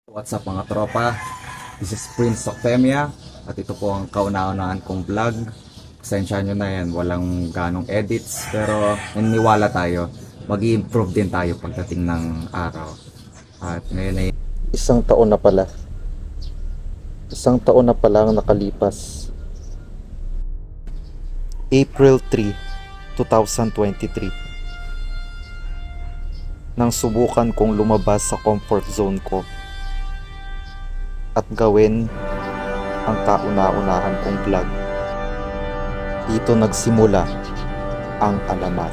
What's up mga tropa? This is Prince Octemia at ito po ang kauna-unahan kong vlog. Pasensya nyo na yan, walang ganong edits pero naniniwala tayo, mag-i-improve din tayo pagdating ng araw. At ngayon ay isang taon na pala ang nakalipas. April 3, 2023 nang subukan kong lumabas sa comfort zone ko at gawin ang kauna-unahan kong vlog. Dito nagsimula ang alamat.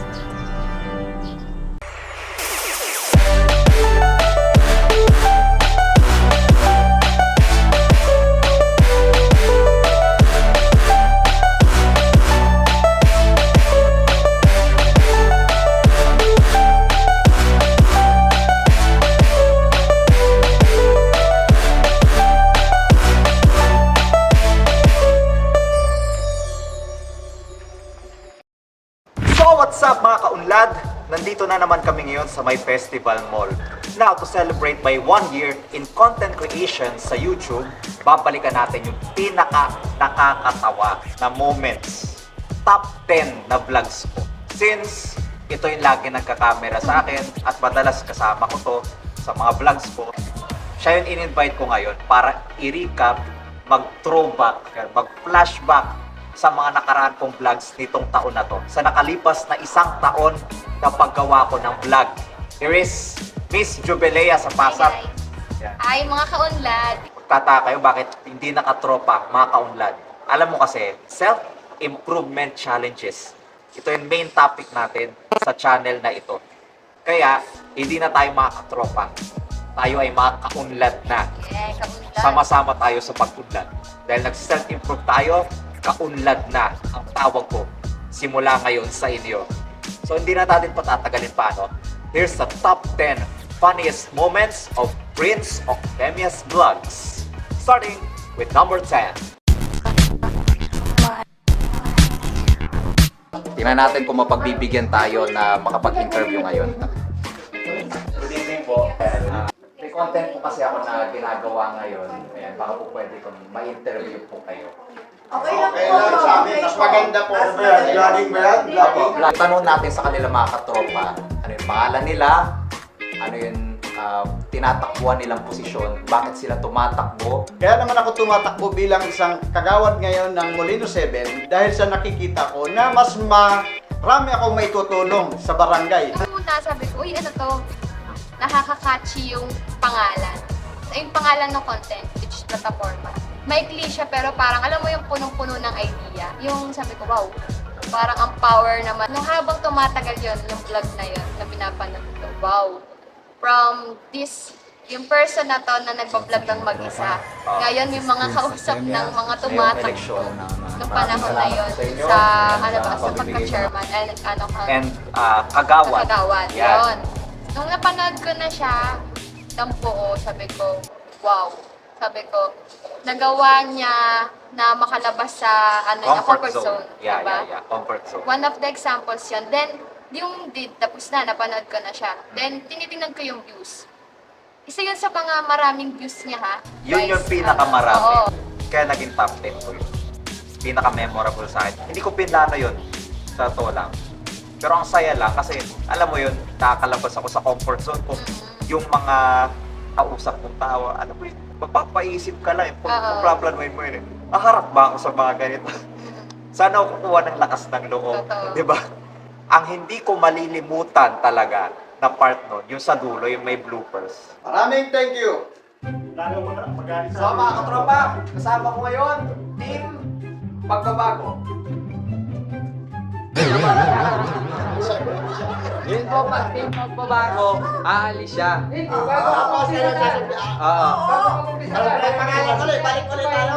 What's up mga kaunlad? Nandito na naman kami ngayon sa My Festival Mall. Now, to celebrate my 1 year in content creation sa YouTube, babalikan natin yung pinaka-nakakatawa na moments. Top 10 na vlogs ko. Since ito yung lagi nagkakamera sa akin at madalas kasama ko to sa mga vlogs ko, siya yung in-invite ko ngayon para i-recap, mag-throwback, mag-flashback sa mga nakaraan kong vlogs nitong taon na to. Sa nakalipas na isang taon na paggawa ko ng vlog. Here is Miss Jubelea sa Pasat. Ay, mga kaunlad. Magtataka kayo bakit hindi nakatropa, mga kaunlad. Alam mo kasi, self-improvement challenges. Ito yung main topic natin sa channel na ito. Kaya, hindi na tayo makakatropa. Tayo ay mga kaunlad na. Yeah, kaunlad. Sama-sama tayo sa pag-unlad. Dahil nag-self-improve tayo, kaunlad na ang tawag ko simula ngayon sa inyo. So hindi na natin patatagalin pa, no? Here's the top 10 funniest moments of Prince Octemia's vlogs. Starting with number 10. Tingnan natin kung mapagbibigyan tayo na makapag-interview ngayon. Good evening po. May content po kasi ako na ginagawa ngayon. Ayan, baka po pwede kong ma-interview po kayo. Okay lang sa amin. Mas maganda po. Vlogging ba yan? Vlogging. Tanong natin sa kanila mga katropa, ano yung pangalan nila, ano yung tinatakbuhan nilang posisyon, bakit sila tumatakbo. Kaya naman ako tumatakbo bilang isang kagawad ngayon ng Molino 7 dahil sa nakikita ko na mas marami akong may tutulong sa barangay. Una, sabi ko, uy, ano to? Nakaka-catchy yung pangalan. Yung pangalan ng content, which is platforma. Maikli siya pero parang alam mo yung punong-puno ng idea. Yung sabi ko, wow, parang ang power naman. Nung habang tumatagal yon yung vlog na yon na pinapanood ko, wow. From this, yung person na to na nagpa-vlog ng mag-isa. Ngayon may mga kausap ng mga tumatakbo noong panahon na yon sa, ano ba, sa pagka-chairman And kagawad. Kagawad, Yan. yun. Nung napanood ko na siya, ng buo, sabi ko, wow. Sabi ko, nagawa niya na makalabas sa comfort zone. Yeah, diba? yeah. Comfort zone. One of the examples yun. Then, yung tapos na, napanood ko na siya. Then, tinitingnan ko yung views. Isa yun sa mga maraming views niya, ha? Yun yung Guys, pinakamarami. oo. Kaya naging top 10 ko yun. Pinaka-memorable sa akin. Hindi ko pinlano yun. Sa to lang. Pero ang saya lang kasi, alam mo yun, nakakalabas ako sa comfort zone ko. Yung mga kausap kong tao, alam mo yun, mapapaisip ka lang, pagpaplanuin mo yun. Harap ba ako sa mga ganito? Sana ako kukuha ng lakas ng loob. Totoo. Di ba? Ang hindi ko malilimutan talaga na part nun, yung sa dulo, yung may bloopers. Maraming thank you. So mga katropa, kasama ko ngayon, Team Pagbabago. Yun po, pag team magbabago, aalis siya. Tapos kayo sasabihin. Oo. Balik ulit tayo.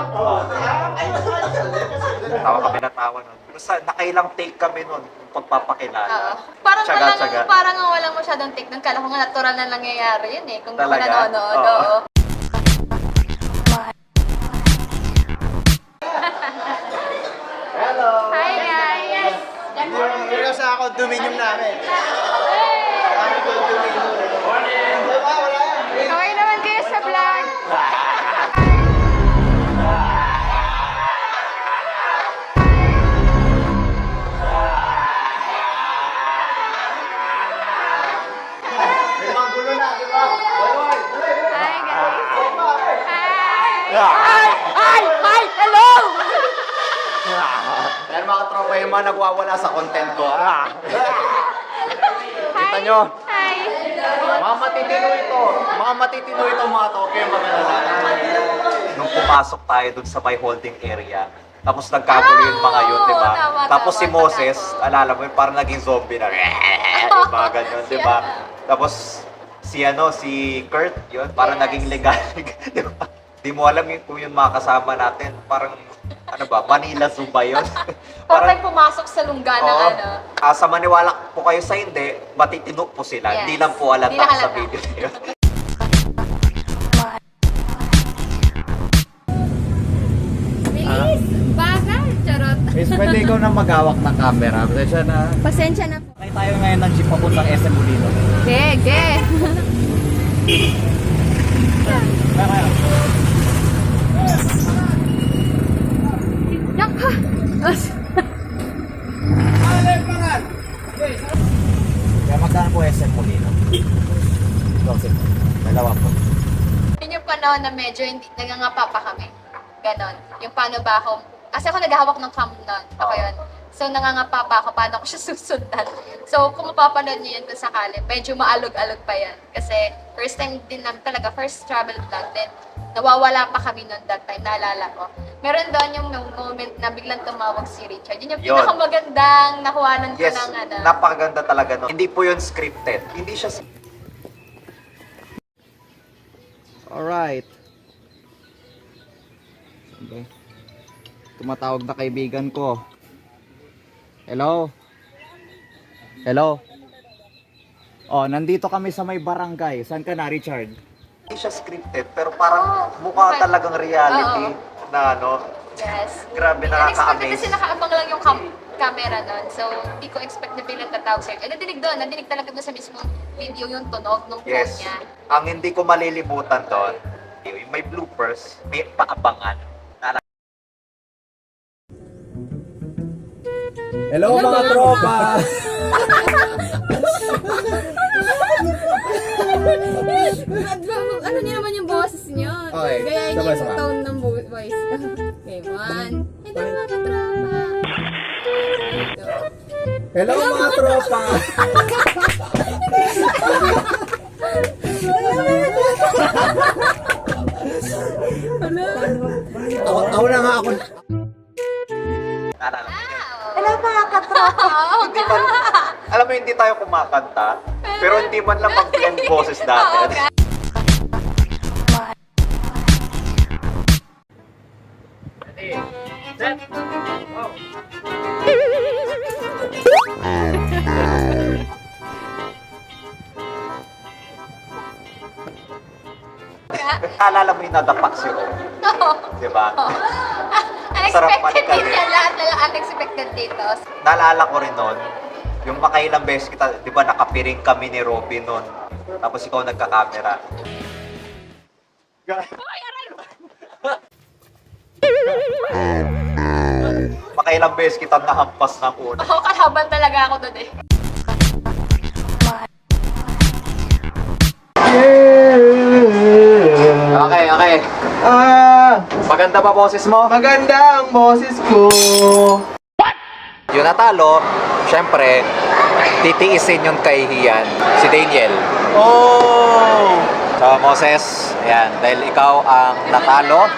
Tawa kami na tawa nun. Basta nakailang take kami nun, pagpapakilala. Oo. Parang Tsaga-tsaga. parang nga walang masyadong take ng kala ko nga natural na nangyayari yun eh. Kung di ko Talaga? nanonood, Oo. oo. Hello. Hi guys! Seryoso ako, dominium namin. Kami ko dominium. Wala yan. Okay naman kayo sa vlog. ako yung mga nagwawala sa content ko. Kita nyo? Hi! Mga matitino ito. Mga matitino ito mga to. Kaya mag-alala. Nung pumasok tayo dun sa may holding area, tapos nagkagulo yung mga yun, di ba? Tama, Tapos tama, si Moses, tama. alala mo yun, parang naging zombie na. Yung mga ganyan, di ba? Tapos si Kurt, yun, parang Yes. naging legal. Di ba? Di mo alam yun kung yung mga kasama natin, parang, ano ba, Manila Zoo ba yun? Parang pumasok sa lungga ng Oo. ano. Sa maniwala po kayo sa hindi, matitino po sila. Yes. Hindi lang po Hindi lang halata sa halata. video na yun. Bilis! Bagal! Charot! Miss, pwede ikaw na maghawak ng camera. Pasensya na. Pasensya na po. Tayo tayo ngayon ng jeep papuntang SM Molino. Ge! Naka! Kaya magkano po SM Molino? Dalawa po. Yun yung panahon na medyo hindi, nagangapa pa kami. Ganon. Yung paano ba ako, kasi ako naghahawak ng cam nun. Ako yun. So nangangapa pa ako, paano ko siya susundan. So kung mapapanood niyo yan kung sakali, medyo maalog-alog pa yan. Kasi first time din namin talaga, first travel vlog din. Nawawala pa kami nun that time, naalala ko. Meron doon yung moment na biglang tumawag si Richard. Yun yung Yun. pinakamagandang nakuhanan ko Yes, ng ano. napakaganda talaga. No? Hindi po yun scripted. Hindi siya Alright. Okay. Tumatawag na kaibigan ko. Hello? Hello? Oh, nandito kami sa may barangay. Saan ka na, Richard? hindi siya scripted, pero parang mukha okay. talagang reality na ano. Yes. Grabe, Unexpected nakaka-amaze. kasi nakaabang lang yung camera nun. So, hindi ko expect na bilang tatawag sa'yo. Nadinig doon. Nadinig talaga doon sa mismong video yung tunog ng phone Yes. niya. Ang hindi ko malilimutan doon, yung may bloopers, may paabangan. Hello, mga tropa! Ano niyo naman yung boses niyo? Okay, Gayahin niyo sabay-sabay. yung tone ng voice. Okay, one. Hello mga katropa. Hello, mga tropa! Ako na nga ako. Naalala mo yun? Hello mga katropa! Hindi man, alam mo, hindi tayo kumakanta, pero hindi man lang mag-blend boses natin. Naalala mo yung nadapak si Ro, di ba? Sarap Unexpected balikan din eh. yan. Lahat na lang unexpected dito. Naalala ko rin nun, yung makailang beses kita, di ba, nakapiring kami ni Robin nun. Tapos ikaw nagka-camera. Makailang beses kita nahampas ng una. Ako kalaban talaga ako doon eh. Okay, okay. Maganda ba boses mo? Maganda ang boses ko. Yung natalo, syempre, titiisin yung kahihiyan. Si Daniel. Oh! So, Moses, ayan, dahil ikaw ang natalo,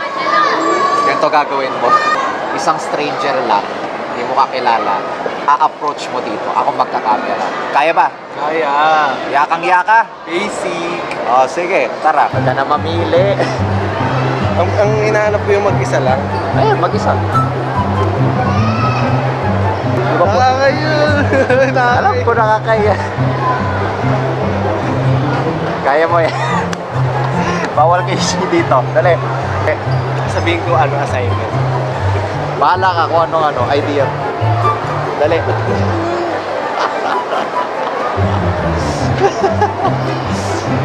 ganito gagawin mo. Isang stranger lang, hindi mo kakilala, a-approach mo dito, ako magka-camera. Kaya ba? Kaya. Yakang-yaka? Basic. O, sige, tara. Huwag ka na mamili. Ang inaanap ko yung mag-isa lang. Ayun, mag-isa. Ayun! Alam ko nakakaya. Kaya mo yan. Bawal kayo dito. Dali. Sabihin ko ano assignment. Bahala ka kung ano idea. Dali.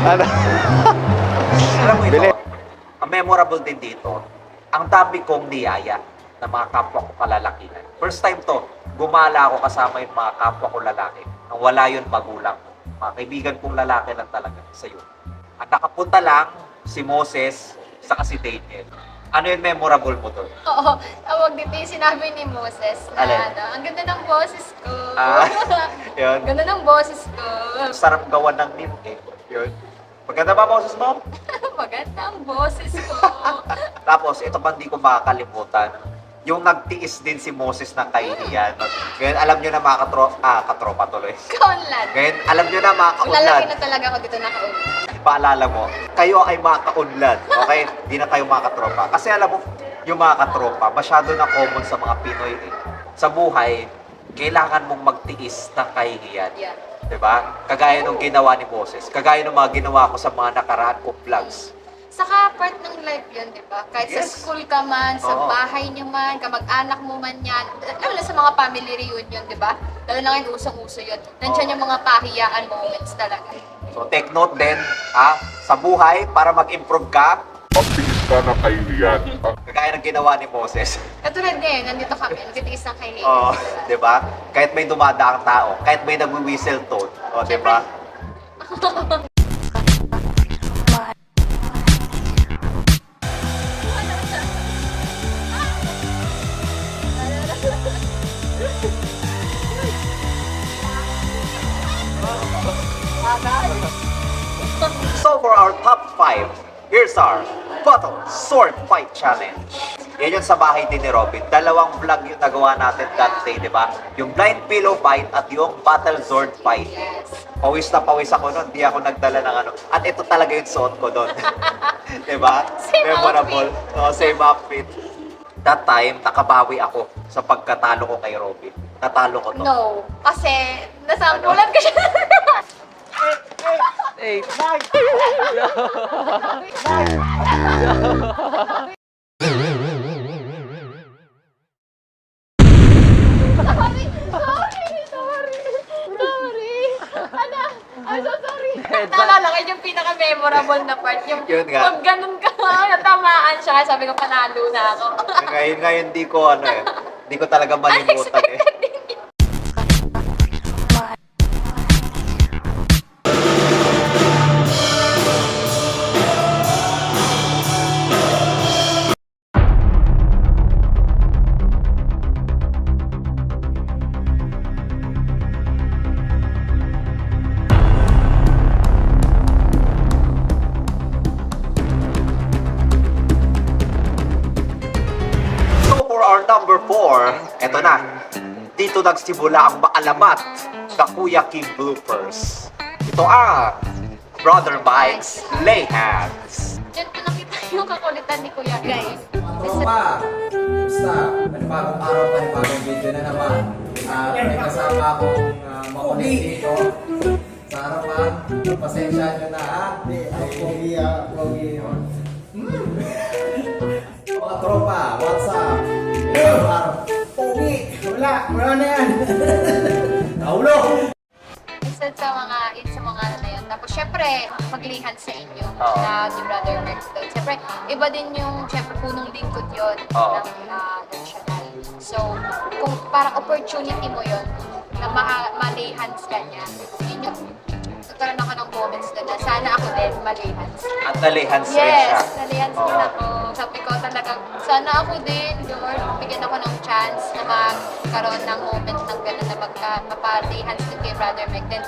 Ano? Alam mo ito, ang memorable din dito, ang dami kong niyaya ng mga kapwa ko kalalakihan. First time to, gumala ako kasama yung mga kapwa ko lalaki. Nang wala yun magulang ko. Mga kaibigan kong lalaki lang talaga sa iyo. At nakapunta lang si Moses saka si Daniel. Ano yung memorable mo doon? Oo, tawag dito yung sinabi ni Moses na Alin? ang ganda ng boses ko. Ah, yun. Ang ganda ng boses ko. Sarap gawan ng meme eh. Yun. Maganda ba boses mo? Maganda ang boses ko. Tapos, ito pa hindi ko makakalimutan. Yung nagtiis din si Moses ng kahihiyan. Ngayon, alam nyo na mga katropa tuloy. Kaunlad. Ngayon, alam nyo na mga kaunlad. Lalaki na talaga ako dito nakaulit. Paalala mo, kayo ay mga kaunlad. Okay? Hindi na kayo mga katropa. Kasi alam mo, yung mga katropa, masyado na common sa mga Pinoy eh. Sa buhay, kailangan mong magtiis ng kahihiyan. Yeah. Diba? Kagaya nung ginawa ni Moses. Kagaya nung mga ginawa ko sa mga nakaraan kong vlogs. Saka part ng life yun, di ba? Kahit sa Yes. school ka man, sa Oo. bahay niyo man, kamag-anak mo man yan, lalo na sa mga family reunion, di ba? Lalo na ngayon, usong-uso yun. Nandiyan yung mga kahiyaan moments talaga. So take note din, sa buhay, para mag-improve ka, Ka na kailian. kagaya ng ginawa ni Moses. Katulad ngayon, nandito kami, nagtitiis ng kahihiyan. Oh, 'di ba? Kahit may dumadaang tao, kahit may nagwi-whistle tone, 'di ba? So for our top 5, here's our Battle Sword Fight Challenge. Yan yung sa bahay din ni Robin. Dalawang vlog yung nagawa natin that day, di ba? Yung blind pillow fight at yung battle sword fight. Pawis na pawis ako nun, di ako nagdala ng ano. At ito talaga yung suot ko doon. di ba? Same Memorable. Oh, same outfit. That time, nakabawi ako sa pagkatalo ko kay Robin. Natalo ko to. No, kasi nasampulan ko siya. Hey, Sorry. Ano? I'm so sorry. Naalala ko yung pinaka-memorable na part. Yung Yun nga. pag ganun ka, natamaan siya. Sabi ko, panalo na ako. Ngayon, di ko ano eh. Di ko talaga malimutan eh. So for our number 4, eto na. Dito nagsimula ang maalamat na Kuya Kim bloopers. Ito ang Brother Mike's Lay Hands. Diyan ko nakita yung kakulitan ni Kuya. Guys, Tropa! Basta, panibagong araw, panibagong video na naman. May kasama akong makulit dito. Sa harapan, pasensya nyo na Pogi yun. Mga tropa, what's up? Pogi! Wala na yan! Naulo! isa sa mga ano na yun. Tapos syempre, maglihan sa inyo Oo. na ni Brother Merx doon. Syempre, iba din yung syempre punong lingkod yun Oo. ng national. So, kung parang opportunity mo yun na malihans ka niya, yun yung nagkaroon ako ng moments doon na sana ako din malihans. At nalihans rin siya. Yes, nalihans din ako. Sabi ko talagang, sana ako din, Lord, bigyan ako ng chance na magkaroon ng moment ng gano'n na mapalihans din kay Brother Mike. Then,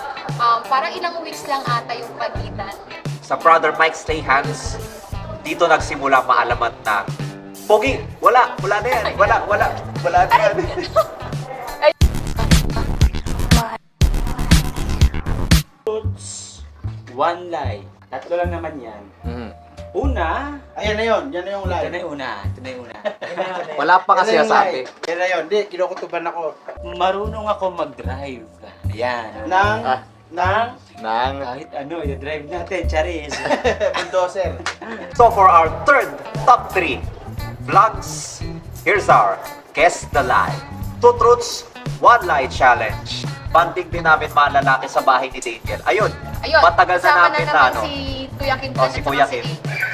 parang ilang weeks lang ata yung pagitan. Sa Brother Mike's Lay Hands, dito nagsimula maalamat na Pogi, wala na yan. Wala na yan. one lie. Tatlo lang naman yan. Una, Ayan na yun, yan na yung ito live. na yung una. Ito na yung una. Wala pa kasi Yan na yung sabi. live. Yan na yun, di, kinukutuban ako. Marunong ako mag-drive. Ayan. Nang, Nang Kahit ano, i-drive natin, Charis. bulldozer. So for our third top 3 vlogs, here's our Guess the Lie. 2 truths, 1 lie challenge. Banding din namin mga lalaki sa bahay ni Daniel. Ayun, Ayun, matagal na kasama namin na naman ano. si Kuya Kim. Oh, si Kuya Kim.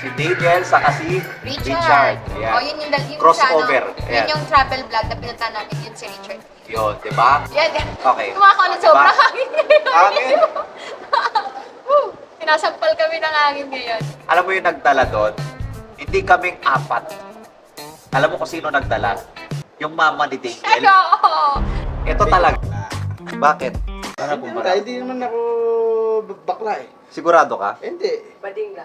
Si Daniel, saka si Richard. Oh, Ayan. yun yung Crossover. Sa, ano, Ayan. yun yung travel vlog na pinunta namin yun si Richard. Yun, di ba? Yan, yan. Okay. Kumakao ng Diba? sobrang hangin. Hangin? Woo! Sinasampal kami ng hangin ngayon. Alam mo yung nagdala doon? Hindi kaming 4. Alam mo kung sino nagdala? Yung mama ni Ay, Daniel. oo! Ito talaga. Bakit? Hindi naman ako bakla eh. Sigurado ka? Hindi. Bading.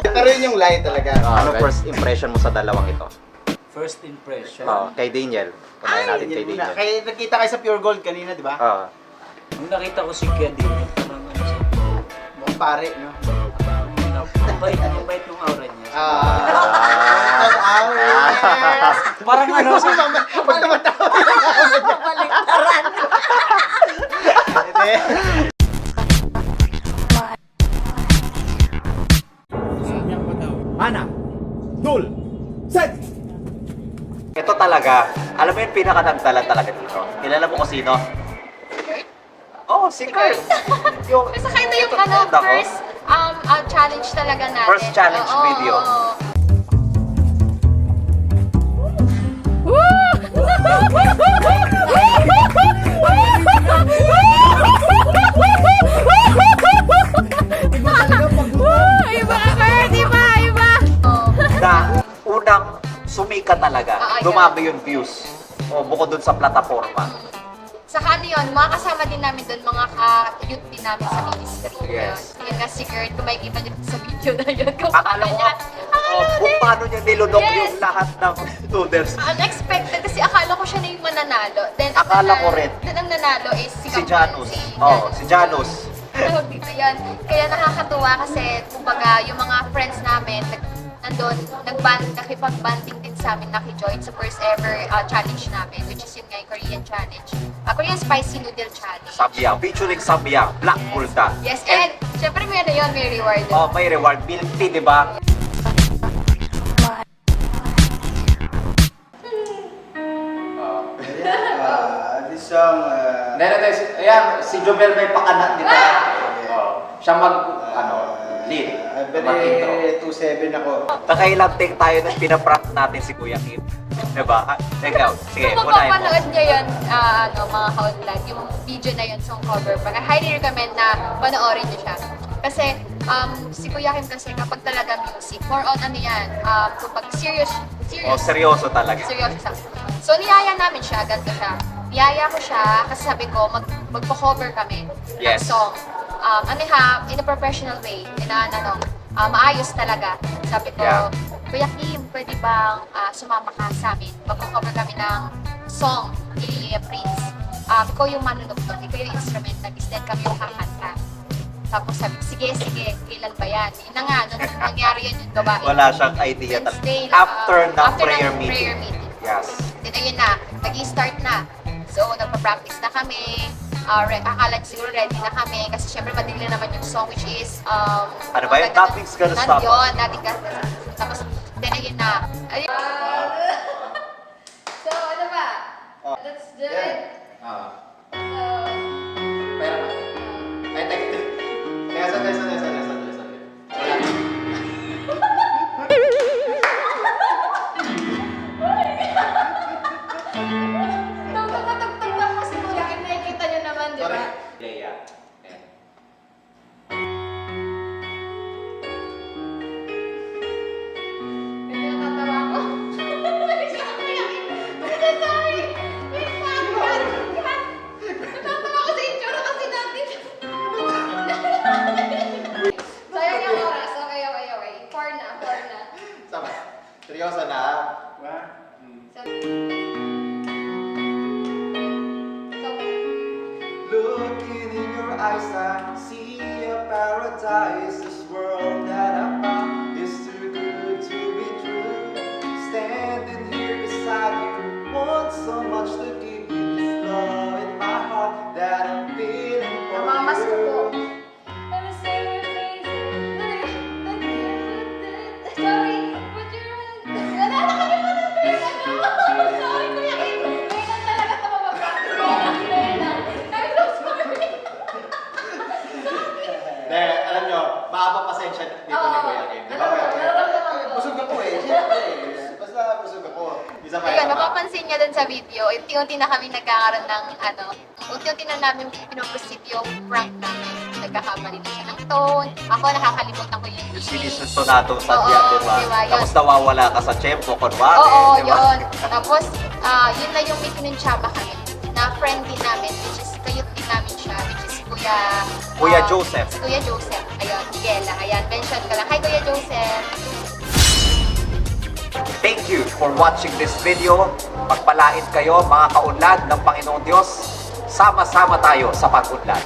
Pero yun yung lie talaga. Ano first impression mo sa dalawang ito? First impression. Kay Daniel. Kumain natin kay Daniel. Kaya nakita kayo sa Pure Gold kanina, di ba? Nung nakita ko si Kuya Daniel, parang ano siya. Mukhang pare, no? Ang bait nung aura niya. Yes! Parang ano, Pag tumatawa. Hindi. Ito talaga, alam mo yung pinaka nagdala talaga dito. Kilala mo kung sino? Oh, si Kurt. Yung, Saka ito yung ano, Nako. first challenge talaga natin. First challenge Oo, video. oo. Iba ka, Kurt! Iba! Na unang sumikat talaga, Yun. dumami yung views. O, bukod dun sa plataforma. Saka ano yun, mga kasama din namin doon, mga ka-youth din namin sa ministry. Yes. Yun nga si Kurt, kung makikita niyo sa video na yun, kung Akala paano mo, niya, kung paano niya nilunok Yes. yung lahat ng noodles. unexpected kasi akala ko siya na yung mananalo. Then, ang Akala ko rin. Then ang nanalo is Si Janus. Si Janus. Tawag dito yan. Kaya nakakatuwa kasi, kumbaga, yung mga friends namin, nandun, nakipag-banding din sa amin, nakijoin sa first ever challenge namin, which is yung nga yung Korean challenge. Korean Spicy Noodle Challenge. Samyang, featuring Samyang, Black Bulldog. Yes, and syempre may ano yun, may reward. Oh, may reward, milk tea, di ba? This song, Ayan, si Jomel may pakana, di ba? Siya lead. very 2-7 ako. Nakailang take tayo nung pinaprank natin si Kuya Kim. Diba? Ikaw, sige, Kung unahin mo. mapapanood niyo yun, mga kaunlad, yung video na yun, song cover, I highly recommend na panoorin niyo siya. Kasi, si Kuya Kim kasi kapag talaga music, more on ano yan, kapag serious, Oh, seryoso talaga. seryoso siya. So, niyaya namin siya, ganito siya. Niyaya ko siya kasi sabi ko, magpo-cover kami Yes. ng song. In a professional way, maayos talaga. Sabi ko, Yeah. Kuya Kim, pwede bang sumama ka sa amin? Magpo-cover kami ng song ni Prince. Ikaw yung manunugtog, ikaw yung instrumentalist, then kami yung kakanta. Tapos sabi, sige, kailan ba yan? Yun na nga, nung nangyari yun yung gawain. Wala siyang idea. Wednesday, After ng after prayer ng meeting. Yes. Then ayun na, nag-i-start na. So, nagpa-practice na kami. Akala siguro ready na kami kasi syempre madali naman yung song which is Ano ba yun? Nothing's gonna stop us. Yun, nothing gonna stop us. Tapos, then ayun na. Ayun. So, ano ba? Let's do it. Tugtog lang kasi Kuya Kim, nakikita niyo naman, di ba? Yeah. Medyo natatawa ako. Kuya Kim, sorry. Wait, cut. Natatawa ko sa itsura kasi natin. Sayang yung oras. Okay. 4 na. Sama. Seryoso na. Looking in your eyes, I see a paradise. This world that I found is too good to be true. Standing here beside you, want so much to give you this love in my heart that I'm feeling for Namamas ko po. you. Sorry, but you're... Nakakalimutan ko yung ano. Sorry, Kuya Kim. Ngayon talaga ito mapapractice ko. Ngayon lang. I'm so sorry. Dahil, alam nyo, maapapasensya dito ni Kuya Kim. Di ba, Kuya Kim? Nararamdaman ko. Busog ako eh. Siyempre eh. Basta busog ako. Isa pa Ayun, yun. napapansin niya dun sa video, unti-unti na kami nagkakaroon ng unti-unti na namin pinoproceed yung prank namin. nagkakamali din siya ng tone. Ako, nakakalimutan ko yung Yung sinisuntonado sa diyan, Oo, di ba? di ba? Yun. Tapos nawawala ka sa tempo, kunwari, Oo, di ba? yun. Tapos, yun na yung may kinuntsaba kami na friend din namin, which is kayot din namin siya, which is Kuya Joseph. Si Kuya Joseph. Ayun, Miguela. Ayan, mention ko lang. Hi, Kuya Joseph. Thank you for watching this video. Pagpalain kayo, mga kaunlad ng Panginoong Diyos. Sama-sama tayo sa pag-unlad.